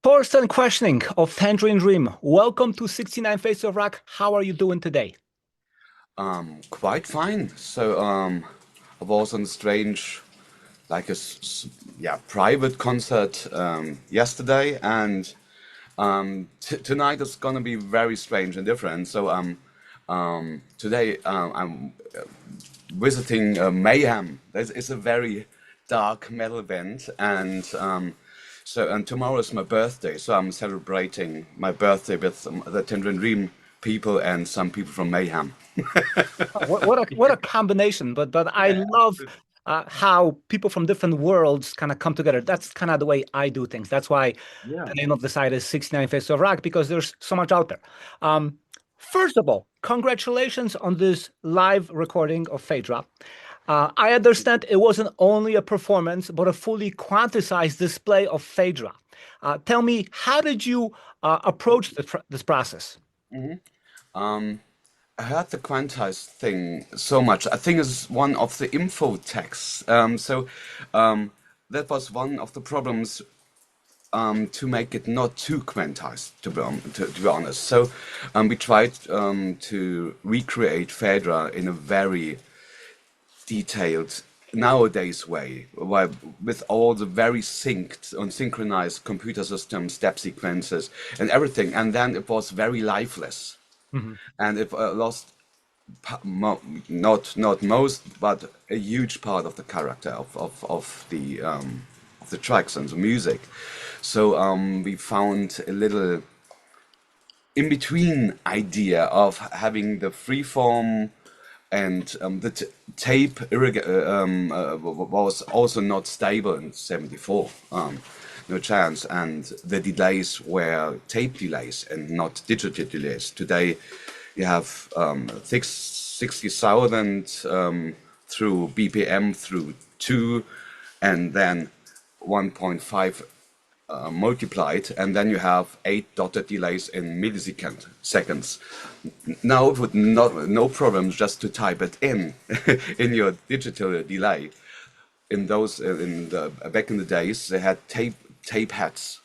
Thorsten Quaeschning of Tangerine Dream, welcome to 69 Faces of Rock. How are you doing today? Quite fine. I was on a strange, like private concert yesterday, and t tonight is gonna be very strange and different. Today I'm visiting Mayhem. It's a very dark metal band, and tomorrow is my birthday, so I'm celebrating my birthday with the Tangerine Dream people and some people from Mayhem. Oh, what a combination! But I love how people from different worlds kind of come together. That's kind of the way I do things. That's why Yeah. the name of the site is 69 Faces of Rock because there's so much out there. Um, First of all, congratulations on this live recording of Phaedra. I understand it wasn't only a performance, but a fully quantized display of Phaedra. Tell me, how did you approach this process? I heard the quantized thing so much. I think it's one of the info texts. That was one of the problems to make it not too quantized, to be honest. We tried to recreate Phaedra in a very detailed nowadays way, with all the very synced and synchronized computer systems, step sequences, and everything. And then it was very lifeless, Mhm. and it lost not most, but a huge part of the character of the tracks and the music. We found a little in between idea of having the freeform and the tape was also not stable in '74. No chance, and the delays were tape delays and not digital delays. Today, you have 60,000 through BPM through 2, and then 1.5 multiplied, and then you have 8 dotted delays in seconds. Now it would no problem just to type it in in your digital delay. In those in the back in the days, they had tape heads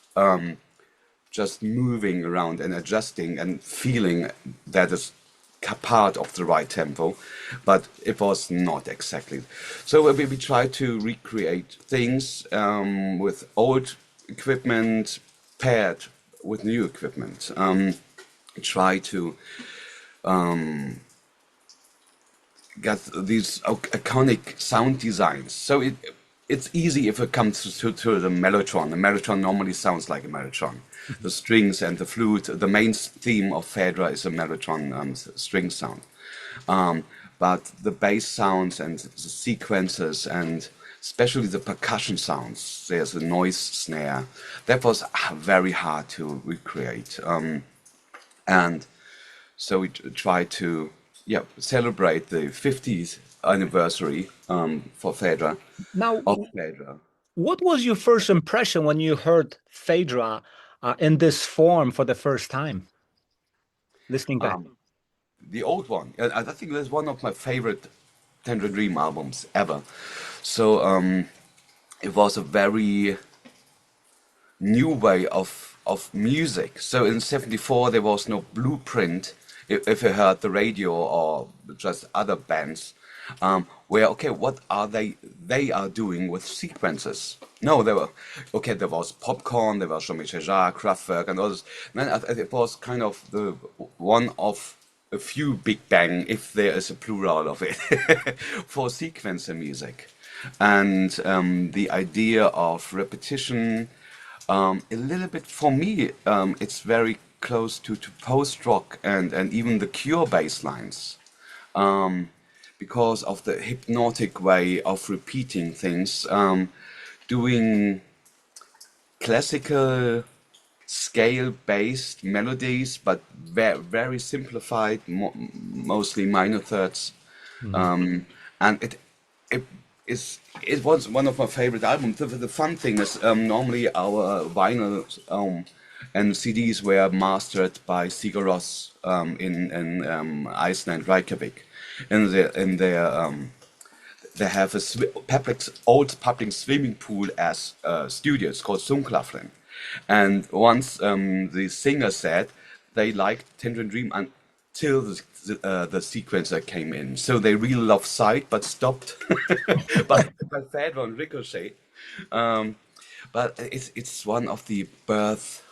just moving around and adjusting and feeling that is part of the right tempo, but it was not exactly. We tried to recreate things with old equipment paired with new equipment. Try to get these iconic sound designs. It's easy if it comes to the mellotron. The mellotron normally sounds like a mellotron. The strings and the flute. The main theme of Phaedra is a mellotron string sound. But the bass sounds and the sequences and especially the percussion sounds, there's a noise snare. That was very hard to recreate. And so we tried to celebrate the 50th anniversary for Phaedra, Now, of Phaedra. what was your first impression when you heard Phaedra in this form for the first time, listening back? The old one. I think that's one of my favorite Tangerine Dream albums ever. It was a very new way of music. So in '74 there was no blueprint. If you heard the radio or just other bands, where okay, what are they are doing with sequences? No, there were okay. There was Popcorn, there was Jean-Michel Jarre, Kraftwerk, and others. Then it was kind of the one of a few Big Bang, if there is a plural of it, for sequencer music, and the idea of repetition. A little bit for me, it's very close to post rock and even the Cure bass lines, because of the hypnotic way of repeating things, doing classical scale-based melodies, but very simplified, mostly minor thirds, Mhm. and it it was one of my favorite albums. The fun thing is normally our vinyl and CDs were mastered by Sigur Rós in Iceland, Reykjavik. In their they have a old public swimming pool as studio. It's called Sundklafren. And once the singer said they liked Tangerine Dream until the sequencer came in. So they really loved Sight, but stopped by Phaedra and Ricochet. But it's one of the birth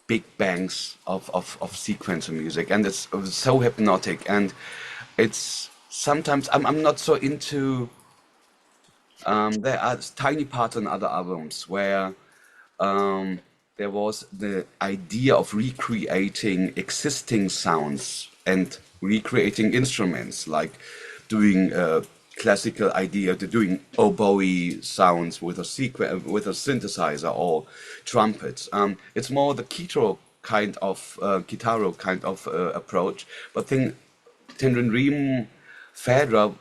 big bangs of sequencer music, and it's so hypnotic. And it's sometimes I'm not so into. There are tiny parts on other albums where there was the idea of recreating existing sounds and recreating instruments, like doing a classical idea to doing oboe sounds with with a synthesizer or trumpets. It's more the guitarro kind of approach. But think Tangerine Dream, Phaedra,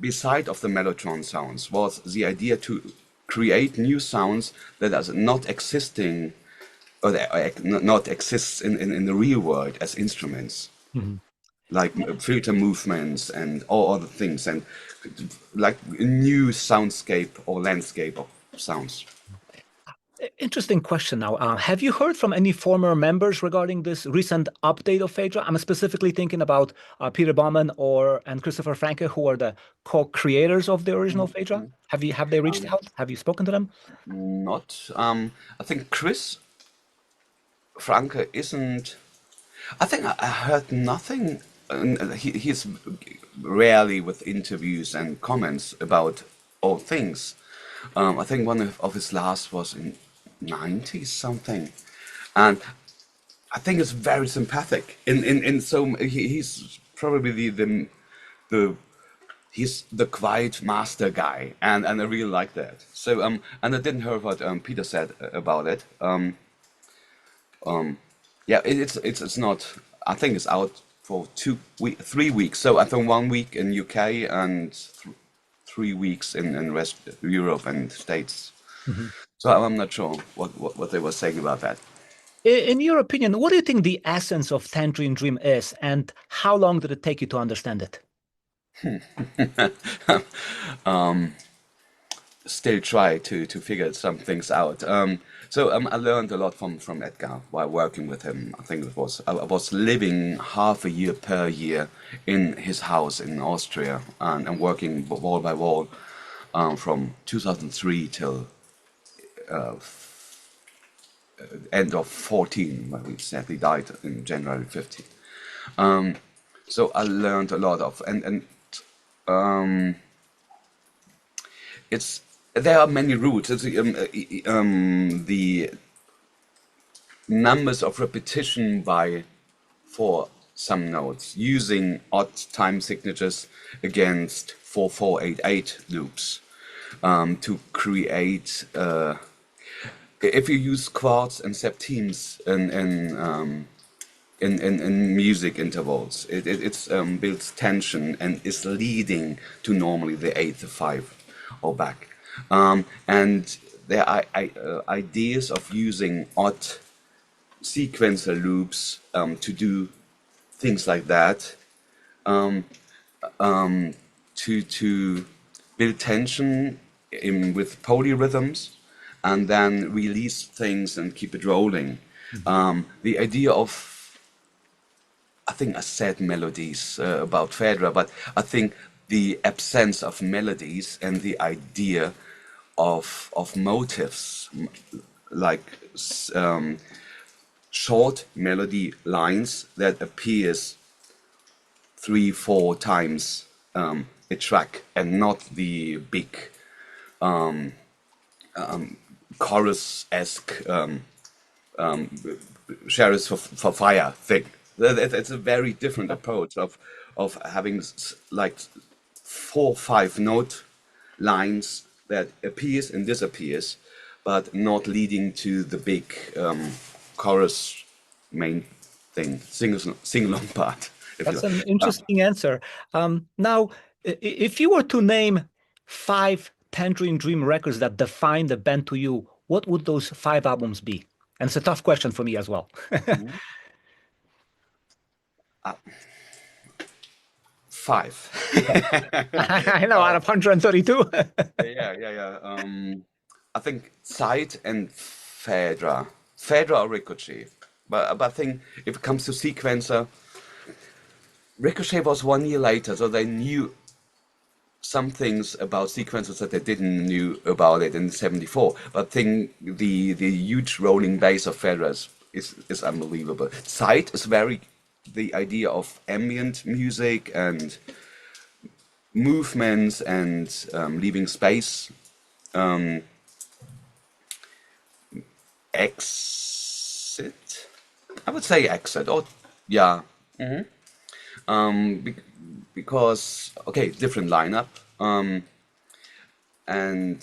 beside of the mellotron sounds, was the idea to create new sounds that are not existing or that not exists in the real world as instruments, like filter movements and all other things, and like a new soundscape or landscape of sounds. Interesting question now. Have you heard from any former members regarding this recent update of Phaedra? I'm specifically thinking about Peter Baumann and Christopher Franke, who are the co-creators of the original Phaedra. Have they reached out? Have you spoken to them? Not. I think Chris Franke isn't. I think I heard nothing. He's rarely with interviews and comments about all things. I think one of his last was in 90 something, and I think it's very sympathetic. He's probably the he's the quiet master guy, and I really like that. So and I didn't hear what Peter said about it. Yeah, it's not. I think it's out for 3 weeks. So I think 1 week in UK and 3 weeks in rest Europe and States. So I'm not sure what they were saying about that. In your opinion, what do you think the essence of Tangerine Dream is, and how long did it take you to understand it? Still try to figure some things out. I learned a lot from Edgar while working with him. I think I was living half a year per year in his house in Austria and working wall by wall from 2003 till end of 14, when he sadly died in January 15. So I learned a lot of it's there are many roots. The numbers of repetition for some notes using odd time signatures against 4488 loops to create. If you use quarts and septimes in music intervals, it builds tension and is leading to normally the eighth, the five, or back. And there are ideas of using odd sequencer loops to do things like that, to build tension with polyrhythms, and then release things and keep it rolling. The idea of, I think I said melodies about Phaedra, but I think the absence of melodies and the idea of motifs, like short melody lines that appears 3-4 times a track, and not the big chorus-esque Chariots for Fire thing. It's a very different approach of having like 4-5 note lines that appears and disappears, but not leading to the big chorus main thing, sing-along part. That's an interesting answer. Now, if you were to name 5 Tangerine Dream records that define the band to you, what would those 5 albums be? And it's a tough question for me as well. 5. I know, out of 132. Yeah. I think Sight and Phaedra Phaedra or Ricochet. But I think if it comes to sequencer, Ricochet was 1 year later, so they knew some things about sequencers that they didn't knew about it in '74. But I think the huge rolling bass of Phaedra is unbelievable. Sight is the idea of ambient music and movements and leaving space. Exit, I would say exit, or yeah. Be because okay, different lineup. And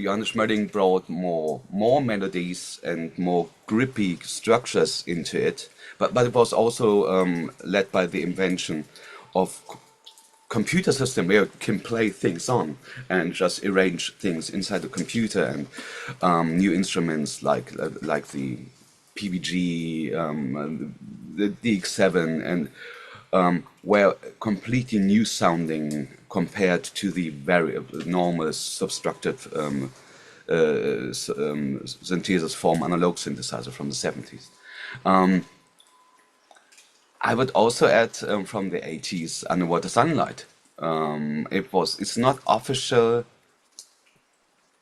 Johannes Schmöding brought more melodies and more grippy structures into it, but it was also led by the invention of computer system where you can play things on and just arrange things inside the computer, and new instruments like the PVG, the DX7, and were completely new sounding compared to the very normal substructive synthesis form analog synthesizer from the 70s. I would also add from the 80s Underwater Sunlight. It's not official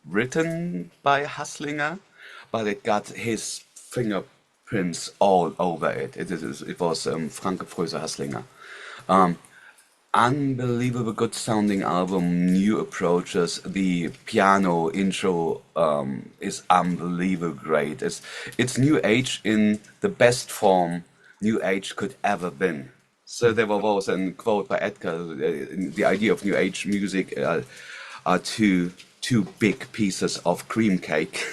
written by Hasslinger, but it got his fingerprints all over it. It was Franke Fröse Hasslinger. Unbelievable good sounding album, new approaches. The piano intro is unbelievable great. It's new age in the best form new age could ever been. So there was a quote by Edgar: "The idea of new age music are two big pieces of cream cake."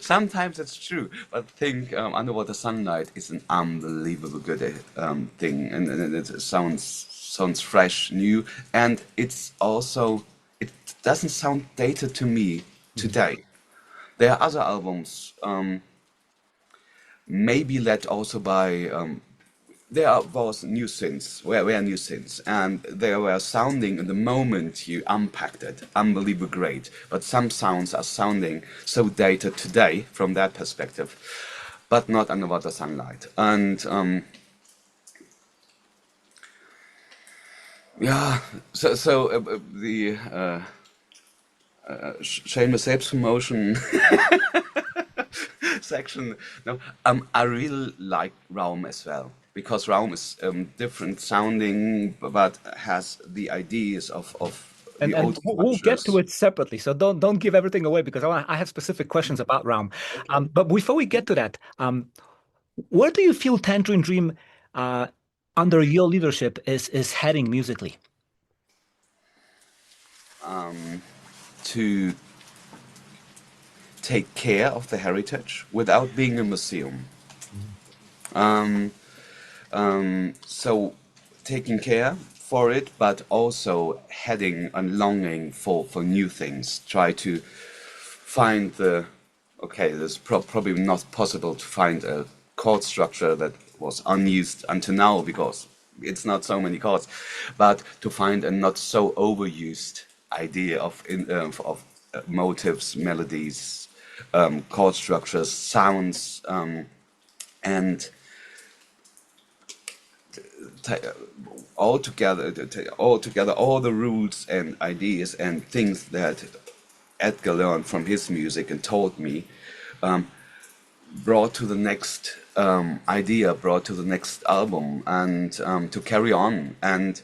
Sometimes it's true, but I think Underwater Sunlight is an unbelievable good thing, and it sounds fresh, new, and it doesn't sound dated to me today. There are other albums. Maybe led also by was new synths, were new synths, and they were sounding in the moment you unpacked it, unbelievably great. But some sounds are sounding so dated today from that perspective, but not Underwater Sunlight. And yeah, so the shameless Selbstpromotion section. No, I really like Raum as well, because Raum is different sounding, but has the ideas of the And old we'll get to structures. it separately, so don't give everything away, because I have specific questions about Raum. Okay. But before we get to that, where do you feel Tangerine Dream, under your leadership, is heading musically? To take care of the heritage without being a museum. So taking care for it, but also heading and longing for new things. Try to find it's probably not possible to find a chord structure that was unused until now, because it's not so many chords, but to find a not so overused idea of motives, melodies, chord structures, sounds, and all together all the roots and ideas and things that Edgar learned from his music and taught me, brought to the next idea, brought to the next album, and to carry on. And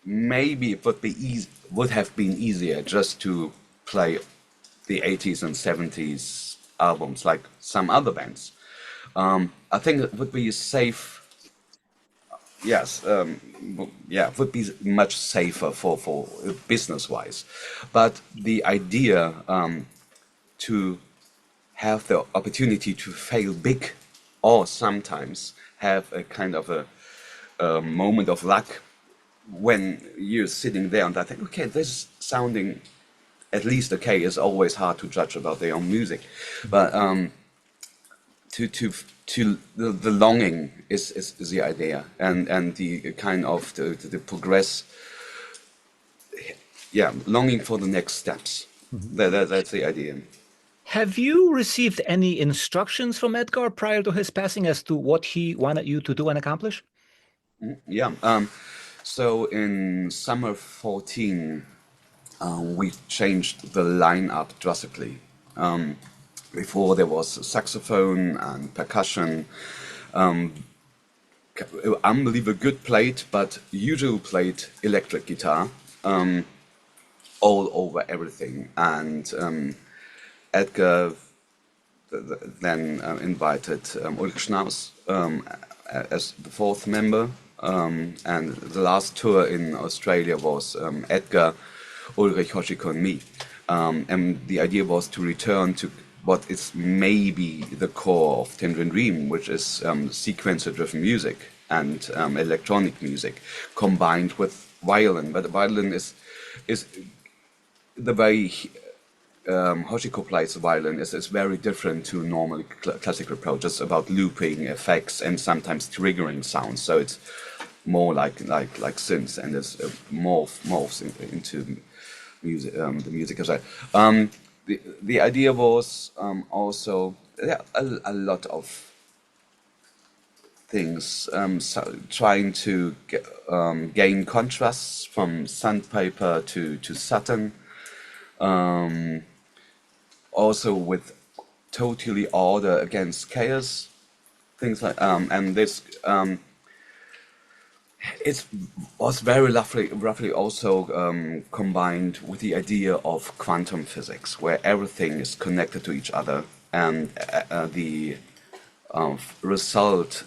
maybe it would have been easier just to play the 80s and 70s albums like some other bands. I think it would be safe. Yes, it would be much safer for business-wise. But the idea to have the opportunity to fail big, or sometimes have a kind of a moment of luck when you're sitting there and I think, okay, this is sounding at least okay. It's always hard to judge about their own music, but to the longing is the idea, and the kind of the progress, longing for the next steps. Mhm. That's the idea. Have you received any instructions from Edgar prior to his passing as to what he wanted you to do and accomplish? Yeah. So in summer 14, we changed the lineup drastically. Before there was saxophone and percussion, unbelievable good played, but usual played electric guitar all over everything. And Edgar then invited Ulrich Schnaus as the fourth member. And the last tour in Australia was Edgar, Ulrich, Hoshiko, and me. And the idea was to return to what is maybe the core of Tangerine Dream, which is sequencer-driven music and electronic music combined with violin. But the violin is the way Hoshiko plays the violin is very different to normal classical approaches about looping effects and sometimes triggering sounds. So it's more like synths, and it's morphs into music, the music as well. The idea was also a lot of things, trying to gain contrasts from sandpaper to satin. Also with totally order against chaos, things like and this it was very roughly also combined with the idea of quantum physics, where everything is connected to each other, and the result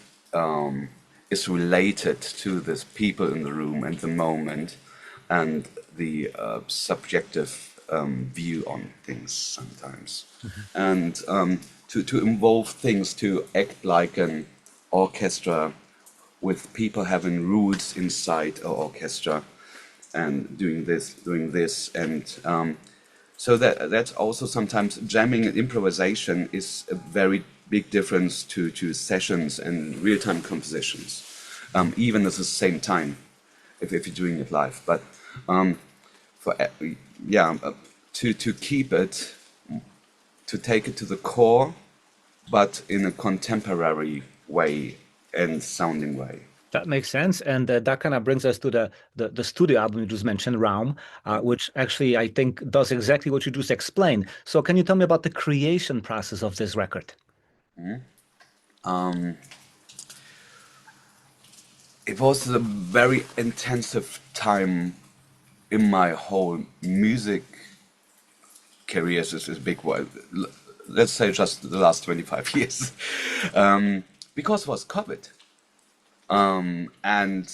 is related to this people in the room and the moment, and the subjective view on things sometimes, and to involve things to act like an orchestra with people having roots inside an orchestra and doing this, and so that's also sometimes jamming and improvisation is a very big difference to sessions and real-time compositions, even at the same time if you're doing it live. But for yeah, to keep it, to take it to the core, but in a contemporary way and sounding way. That makes sense, and that kind of brings us to the studio album you just mentioned, Raum, which actually I think does exactly what you just explained. So, can you tell me about the creation process of this record? It was a very intensive time in my whole music career. Is a big word. Let's say just the last 25 years, because it was COVID, and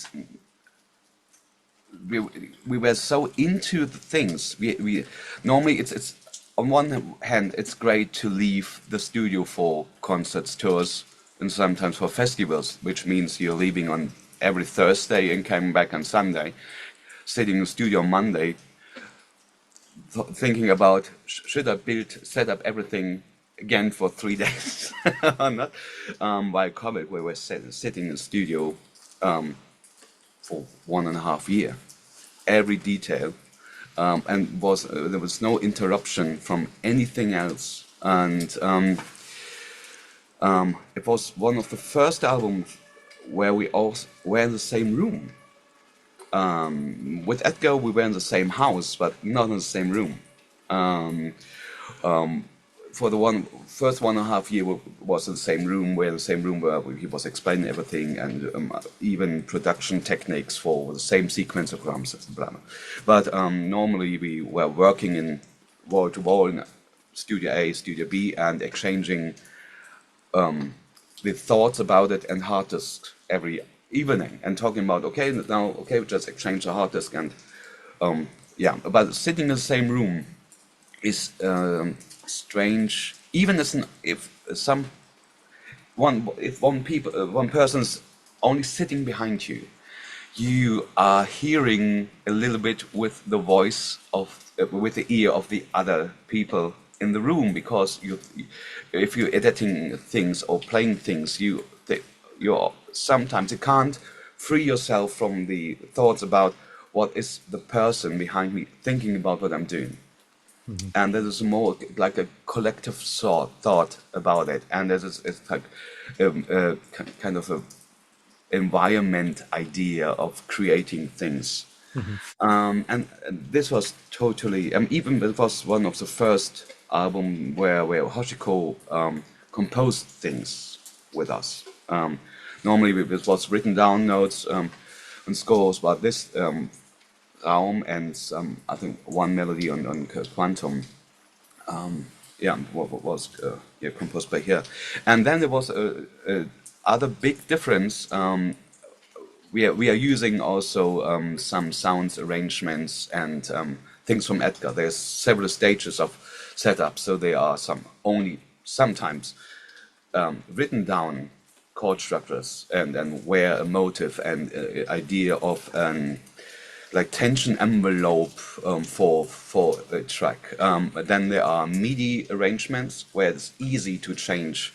we were so into the things. We normally it's on one hand it's great to leave the studio for concerts, tours, and sometimes for festivals, which means you're leaving on every Thursday and coming back on Sunday, sitting in the studio on Monday, thinking about should I set up everything again for 3 days or not. While COVID, we were sitting in the studio for 1.5 years, every detail, and there was no interruption from anything else, and it was one of the first albums where we all were in the same room. With Edgar, we were in the same house, but not in the same room. Um, for the first 1.5 years was in the same room. We're in the same room where he was explaining everything, and even production techniques for the same sequence of drums, blah, blah. But normally we were working in wall to wall in Studio A, Studio B, and exchanging the thoughts about it and hard disk every evening, and talking about okay, we just exchange the hard disk, and yeah. But sitting in the same room is strange. Even if one person's only sitting behind you, you are hearing a little bit with the voice of with the ear of the other people in the room, because if you're editing things or playing things, you're sometimes you can't free yourself from the thoughts about what is the person behind me thinking about what I'm doing. and there is more like a collective thought about it, and it's like kind of a environment idea of creating things. And this was totally, even it was one of the first album where Hoshiko composed things with us. Normally it was written down notes and scores, but this Raum and I think one melody on Quantum, was composed by here. And then there was a other big difference. We are using also some sounds arrangements and things from Edgar. There's several stages of setup, so there are sometimes written down chord structures and where a motive and idea of like tension envelope for a track. Then there are MIDI arrangements where it's easy to change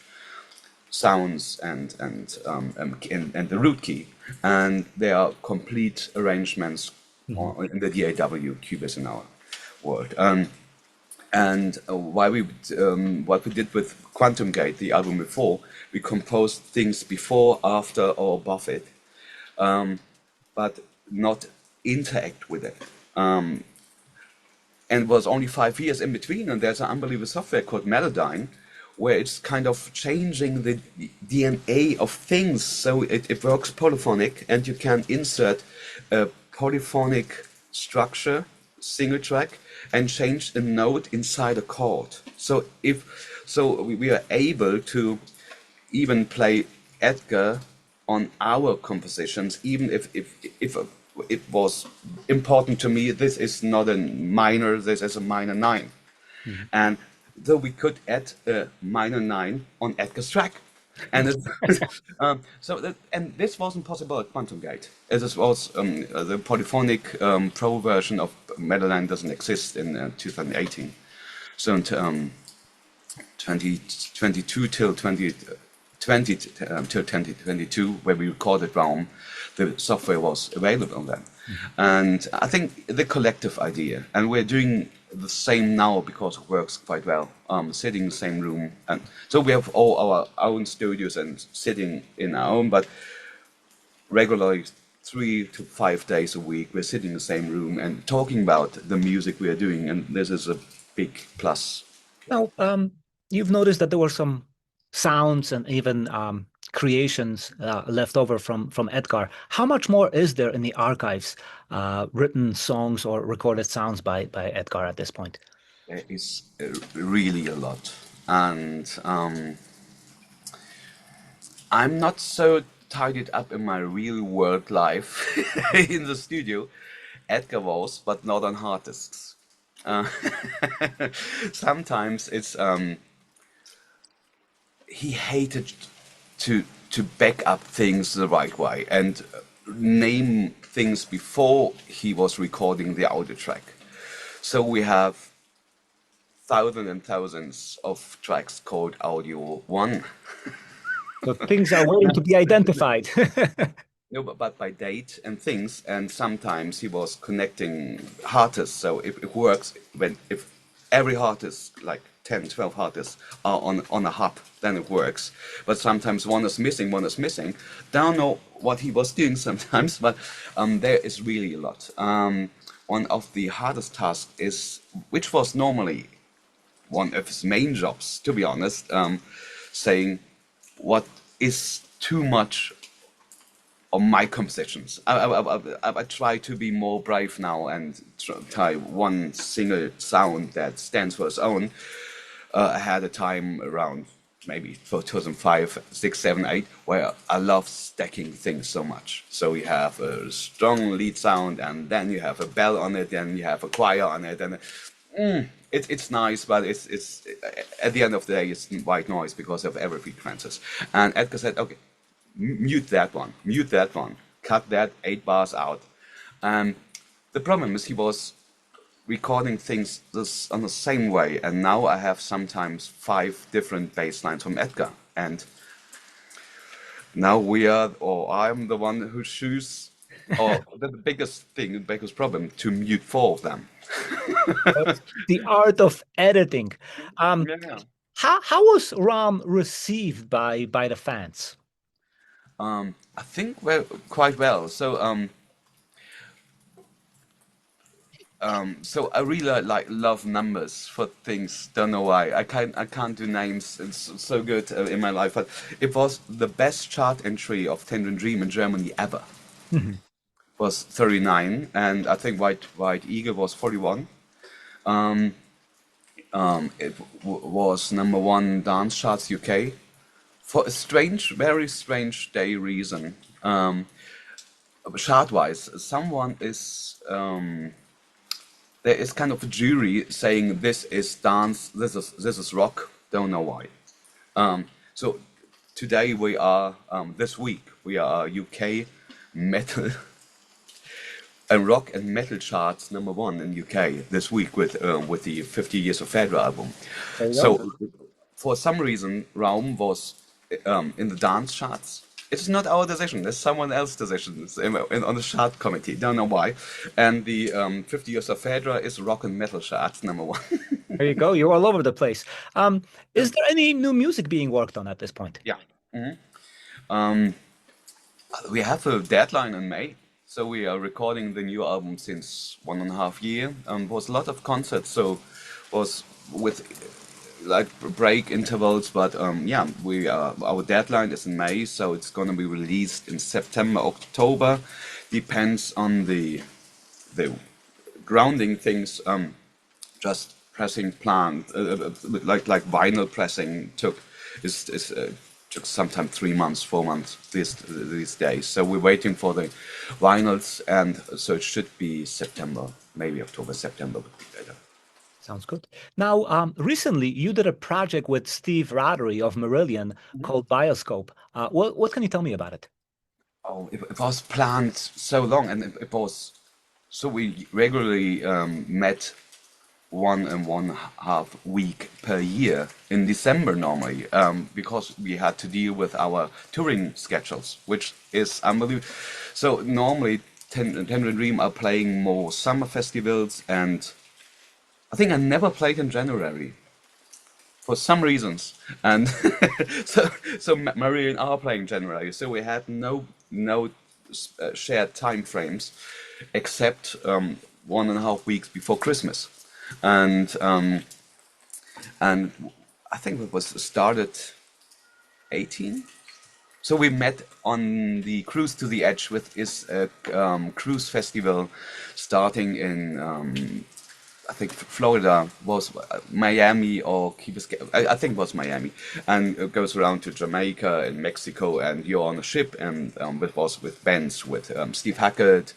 sounds and the root key, and there are complete arrangements in the DAW Cubase in our world. And what we did with Quantum Gate, the album before, we composed things before, after, or above it, but not interact with it. And it was only 5 years in between, and there's an unbelievable software called Melodyne, where it's kind of changing the DNA of things, so it works polyphonic, and you can insert a polyphonic structure, single track, and change a note inside a chord. So we are able to even play Edgar on our compositions, even if it was important to me, this is not a minor, this is a minor 9. And though we could add a minor 9 on Edgar's track. And and this wasn't possible at Quantum Gate. This was the polyphonic pro version of Melodyne doesn't exist in 2018. So until 2022 till 2020 till 2022, where we recorded Raum, the software was available then. And I think the collective idea, and we're doing the same now because it works quite well, sitting in the same room. And so we have all our own studios and sitting in our own, but regularly 3 to 5 days a week, we're sitting in the same room and talking about the music we are doing. And this is a big plus. Now, you've noticed that there were some sounds and even creations left over from Edgar. How much more is there in the archives, written songs or recorded sounds by Edgar at this point? There is really a lot. And I'm not so tied up in my real world life in the studio. Edgar was, but not on hard disks. Sometimes it's he hated to back up things the right way and name things before he was recording the audio track. So we have thousands and thousands of tracks called Audio 1. So things are waiting to be identified. No, but by date and things, and sometimes he was connecting hard disks. So it works if every hard disk, like 10, 12 hard disks, are on a hub, then it works. But sometimes one is missing. Don't know what he was doing sometimes, but there is really a lot. One of the hardest tasks is, which was normally one of his main jobs, to be honest, saying what is too much on my compositions. I try to be more brave now and try one single sound that stands for its own. I had a time around maybe 2005, 6, 7, 8, where I love stacking things so much. So you have a strong lead sound, and then you have a bell on it, and you have a choir on it, and it's nice, but it's at the end of the day, it's white noise because of every frequencies. And Edgar said, okay, mute that one, cut that 8 bars out. The problem is he was recording things on the same way, and now I have sometimes 5 different bass lines from Edgar, and now I'm the one who chooses or the biggest problem to mute four of them. That's the art of editing. Um, Yeah. how was Ram received by the fans? I think quite well. So I really like love numbers for things. Don't know why. I can't do names. It's so good in my life. But it was the best chart entry of Tangerine Dream in Germany ever. Mhm. Was 39, and I think White Eagle was 41. It was number one dance charts UK for a strange, very strange day reason. Chart-wise, someone is there is kind of a jury saying this is dance, this is rock. Don't know why. So today we are this week we are UK metal and rock and metal charts number one in UK this week with the 50 Years of Phaedra album. There you go. So for some reason, Raum was in the dance charts. It's not our decision. It's someone else's decision. It's on the chart committee. Don't know why. And the 50 Years of Phaedra is rock and metal charts number one. There you go. You're all over the place. Is there any new music being worked on at this point? Yeah. Um, we have a deadline in May, so we are recording the new album since 1.5 years. Was a lot of concerts, so was with like break intervals, but yeah, our deadline is in May, so it's gonna be released in September, October. Depends on the grounding things. Just pressing plant, like vinyl pressing took sometime 3 months, 4 months these days. So we're waiting for the vinyls, and so it should be September, maybe October, September would be better. Sounds good. Now, recently you did a project with Steve Rothery of Marillion called Bioscope. What can you tell me about it? Oh, it was planned so long, and it was so we regularly met 1.5 week per year in December normally, because we had to deal with our touring schedules, which is unbelievable. So normally, Tangerine Dream are playing more summer festivals, and I think I never played in January for some reasons, and Marie are playing January, so we had no shared time frames except 1.5 weeks before Christmas, and and I think it was started 18. So we met on the Cruise to the Edge, with is a cruise festival starting in I think Florida, was Miami or Key Biscayne. I think it was Miami, and it goes around to Jamaica and Mexico, and you're on a ship, and it was with bands with Steve Hackett,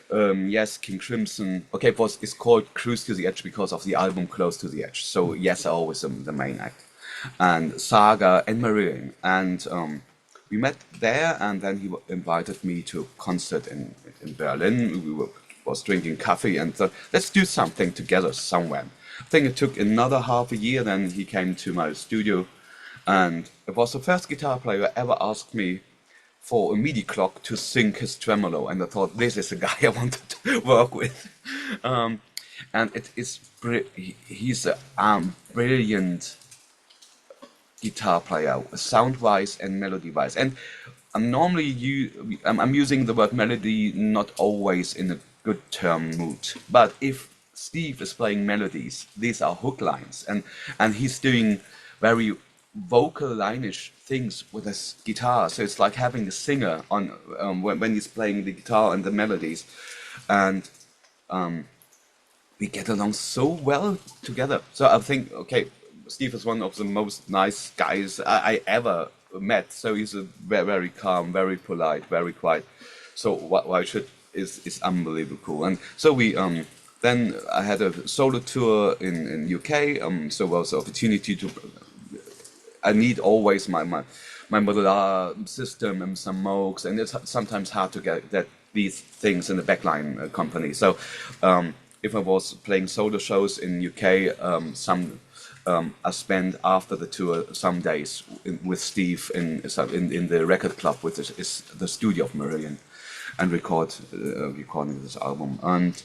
yes, King Crimson. Okay, it's called Cruise to the Edge because of the album Close to the Edge. So yes, are always the main act, and Saga and Marillion, and we met there, and then he invited me to a concert in Berlin. Was drinking coffee and thought, let's do something together somewhere. I think it took another half a year, then he came to my studio, and it was the first guitar player who ever asked me for a MIDI clock to sync his tremolo, and I thought, this is a guy I wanted to work with. And he's a brilliant guitar player, sound-wise and melody-wise. And I'm using the word melody not always in a good term mood, but if Steve is playing melodies, these are hook lines, and he's doing very vocal line-ish things with his guitar. So it's like having a singer on when he's playing the guitar and the melodies, and we get along so well together. So I think, okay, Steve is one of the most nice guys I ever met. So he's a very calm, very polite, very quiet. So why should is unbelievable cool. And so we then I had a solo tour in UK. So there was the opportunity to. I need always my modular system and some Moogs, and it's sometimes hard to get these things in the backline company. So if I was playing solo shows in UK, I spent after the tour some days with Steve in the record club, which is the studio of Marillion. and recording this album. And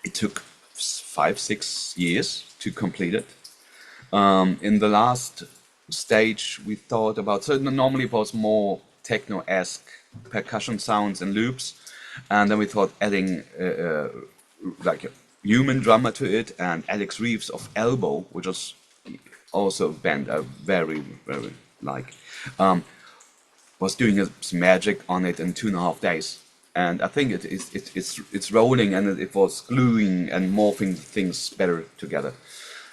it took 5-6 years to complete it. In the last stage, we thought about, so normally it was more techno-esque percussion sounds and loops, and then we thought adding like a human drummer to it, and Alex Reeves of Elbow, which was also a band I very like, was doing his magic on it in 2.5 days. And I think it's rolling, and it was gluing and morphing things better together.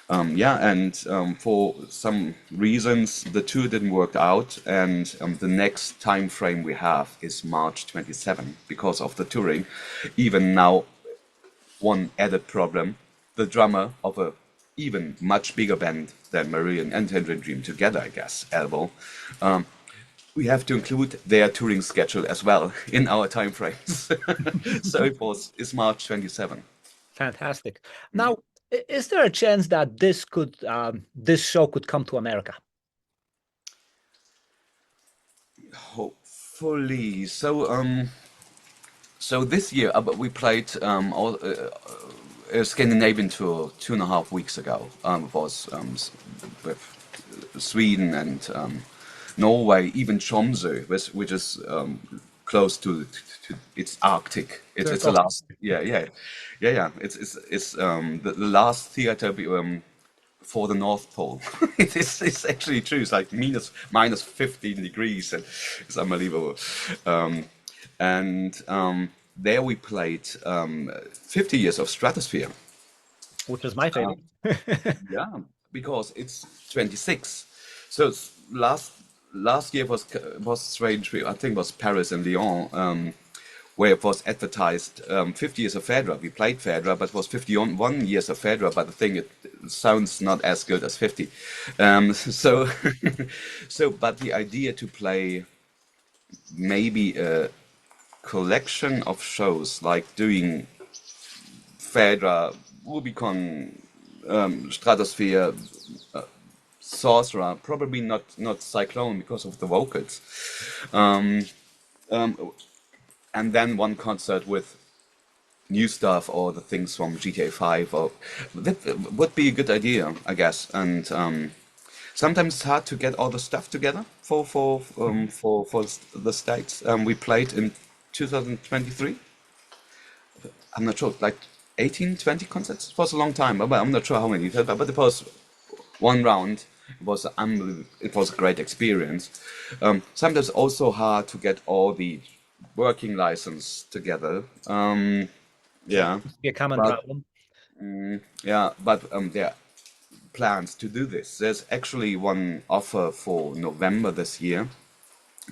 For some reasons the tour didn't work out, and the next time frame we have is March 27 because of the touring. Even now, one added problem: the drummer of a even much bigger band than Marillion and Tangerine Dream together, I guess, Elbow, we have to include their touring schedule as well in our time frames. So it's March 27. Fantastic. Now, is there a chance that this show could come to America? Hopefully. So this year we played a Scandinavian tour 2.5 weeks ago. It was with Sweden and Norway, even Tromsø, which is close to it's Arctic. It's the last. Yeah. It's the last theater for the North Pole. It's actually true. It's like minus 15 degrees, and it's unbelievable. There we played 50 years of Stratosphere. Which is my favorite. Yeah, because it's 26. So it's last year was strange. I think it was Paris and Lyon, where it was advertised 50 years of Phaedra. We played Phaedra, but it was 51 years of Phaedra. But I think it sounds not as good as 50. But the idea to play maybe a collection of shows, like doing Phaedra, Rubicon, Stratosphere, Sorcerer, probably not Cyclone because of the vocals, and then one concert with new stuff or the things from GTA 5, or that would be a good idea, I guess. And sometimes it's hard to get all the stuff together for the States. We played in 2023. I'm not sure, like 18, 20 concerts. It was a long time, but I'm not sure how many. But it was one round. It was a great experience. Sometimes also hard to get all the working license together. Yeah. Be a common But problem. there are plans to do this. There's actually one offer for November this year,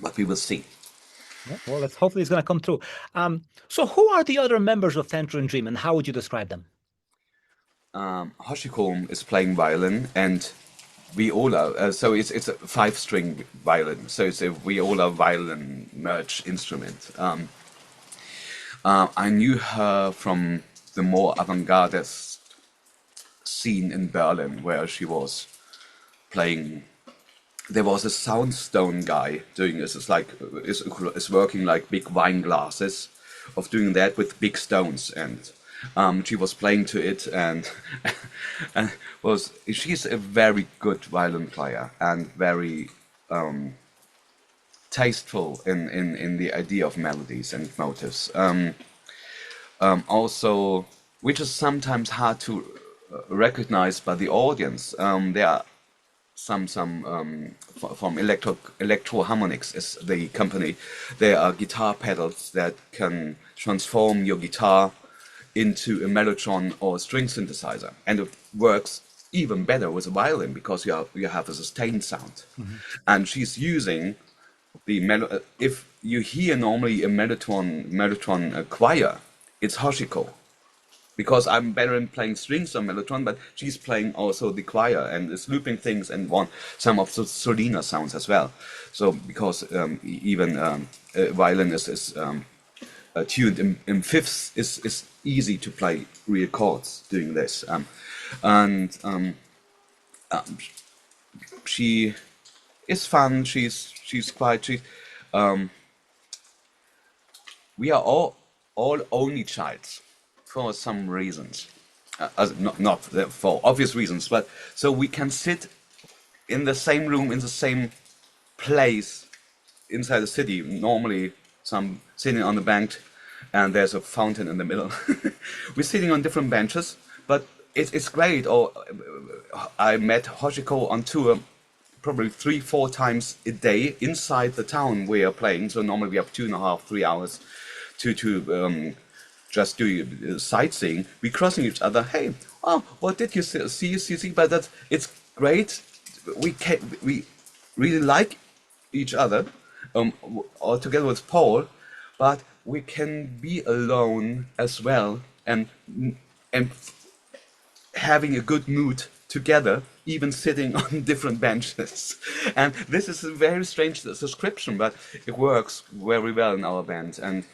but we will see. Yeah, well, hopefully it's going to come through. So who are the other members of Tangerine Dream, and how would you describe them? Hoshiko is playing violin, and viola. So it's a 5-string violin. So it's a viola violin merge instrument. I knew her from the more avant-garde scene in Berlin, where she was playing. There was a Soundstone guy doing this. It's like is working like big wine glasses, of doing that with big stones, and she was playing to it, and she's a very good violin player and very tasteful in the idea of melodies and motives. Also, which is sometimes hard to recognize by the audience. There are some from Electro Harmonics is the company. There are guitar pedals that can transform your guitar into a mellotron or a string synthesizer, and it works even better with a violin because you have a sustained sound. And she's using the if you hear normally a mellotron choir, it's Hoshiko. Because I'm better in playing strings on mellotron, but she's playing also the choir and is looping things and some of the Solina sounds as well. So because even violin is tuned in fifths, is easy to play real chords doing this. She is fun. She's quite. we are all only childs for some reasons, not for obvious reasons, but so we can sit in the same room in the same place inside the city. Normally, some sitting on the bank, and there's a fountain in the middle. We're sitting on different benches, but it's great. Or I met Hoshiko on tour probably 3-4 times a day inside the town we are playing. So normally we have 2.5, 3 hours to just do sightseeing. We crossing each other. Hey, oh, what did you see? But that it's great. We really like each other, all together with Paul, but we can be alone as well, and having a good mood together, even sitting on different benches. And this is a very strange description, but it works very well in our band. And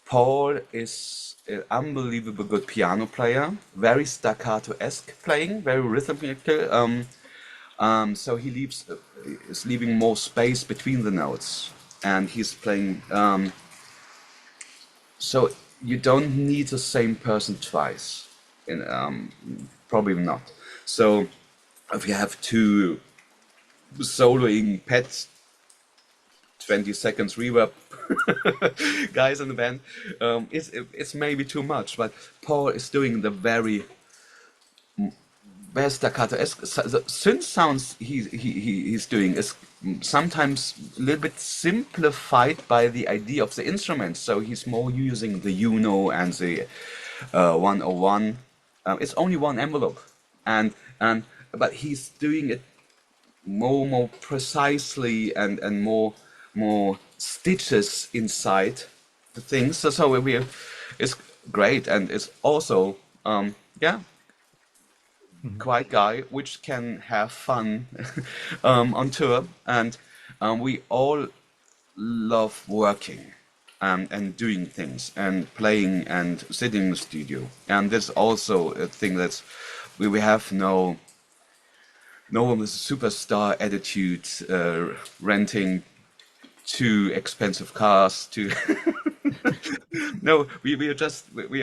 Paul is an unbelievable good piano player, very staccato-esque playing, very rhythmical. So he is leaving more space between the notes, and he's playing. So you don't need the same person twice. Probably not. So if you have two soloing pets, 20 seconds reverb guys in the band, it's maybe too much. But Paul is doing the very best staccato-esque. The synth sounds he's doing is sometimes a little bit simplified by the idea of the instruments. So he's more using the Uno and the 101. It's only one envelope, and but he's doing it more precisely and more stitches inside the things. So it's great, and it's also quiet guy which can have fun on tour, and we all love working and doing things and playing and sitting in the studio. And there's also a thing that's we have no one with a superstar attitude, renting too expensive cars to no, we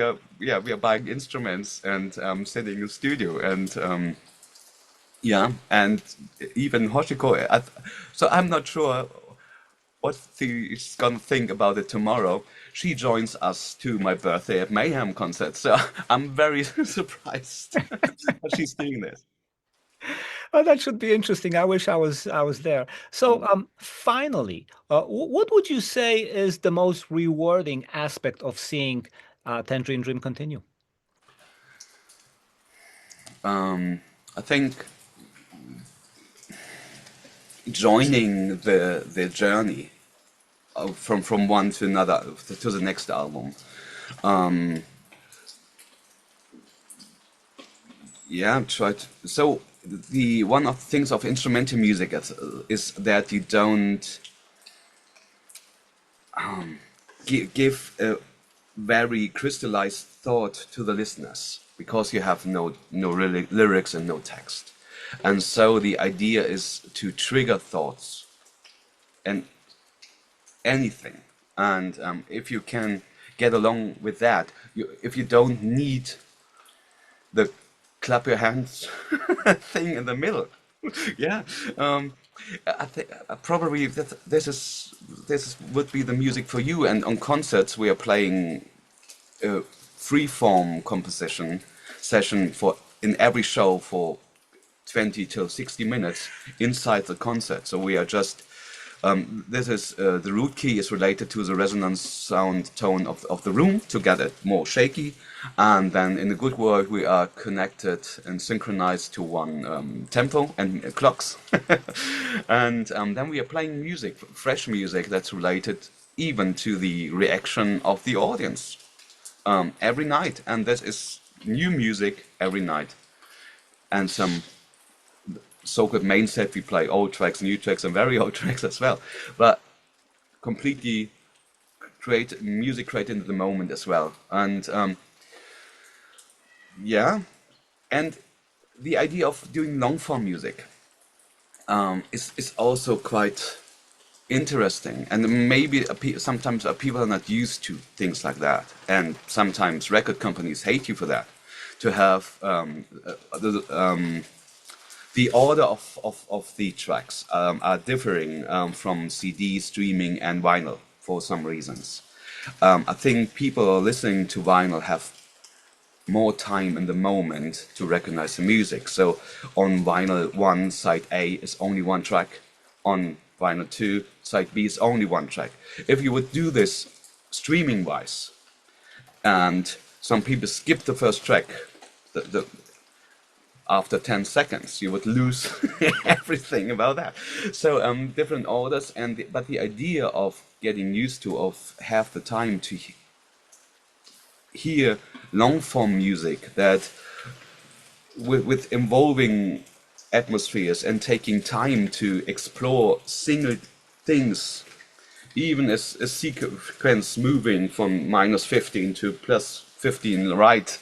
are buying instruments and sitting in the studio, and and even Hoshiko. So I'm not sure what she's gonna think about it tomorrow. She joins us to my birthday at Mayhem concert, so I'm very surprised that she's doing this. Oh, that should be interesting. I wish I was there. So, finally, what would you say is the most rewarding aspect of seeing Tangerine Dream continue? I think joining the journey from one to another to the next album. Try to. So the one of the things of instrumental music is that you don't give a very crystallized thought to the listeners, because you have no lyrics and no text. And so the idea is to trigger thoughts and anything. And if you can get along with that, if you don't need the clap your hands thing in the middle, I think probably this would be the music for you. And on concerts we are playing a free-form composition session for in every show for 20 to 60 minutes inside the concert. So we are just this is the root key is related to the resonance sound tone of the room to get it more shaky, and then in the good world we are connected and synchronized to one tempo and clocks, and then we are playing music, fresh music that's related even to the reaction of the audience every night, and this is new music every night, and some so-called main set we play old tracks, new tracks, and very old tracks as well, but completely create music created in the moment as well. And and the idea of doing long-form music is also quite interesting, and maybe sometimes people are not used to things like that, and sometimes record companies hate you for that. To have the order of the tracks are differing from CD, streaming, and vinyl for some reasons. I think people listening to vinyl have more time in the moment to recognize the music. So on vinyl 1, side A is only one track. On vinyl 2, side B is only one track. If you would do this streaming wise, and some people skip the first track, after 10 seconds, you would lose everything about that. So different orders, but the idea of getting used to, of have the time to hear long form music that with involving atmospheres and taking time to explore single things, even a sequence moving from -15 to +15 right,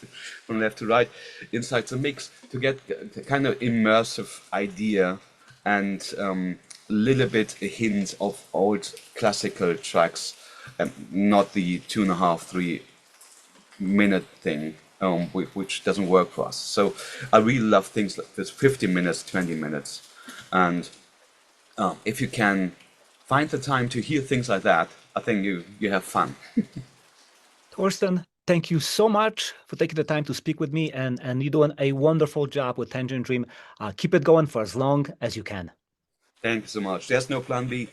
from left to right, inside the mix, to get the kind of immersive idea and a little bit a hint of old classical tracks, and not the 2.5, 3 minute thing, which doesn't work for us. So I really love things like this, 50 minutes, 20 minutes. And if you can find the time to hear things like that, I think you have fun. Thorsten, thank you so much for taking the time to speak with me, and you're doing a wonderful job with Tangerine Dream. Keep it going for as long as you can. Thank you so much. There's no plan B.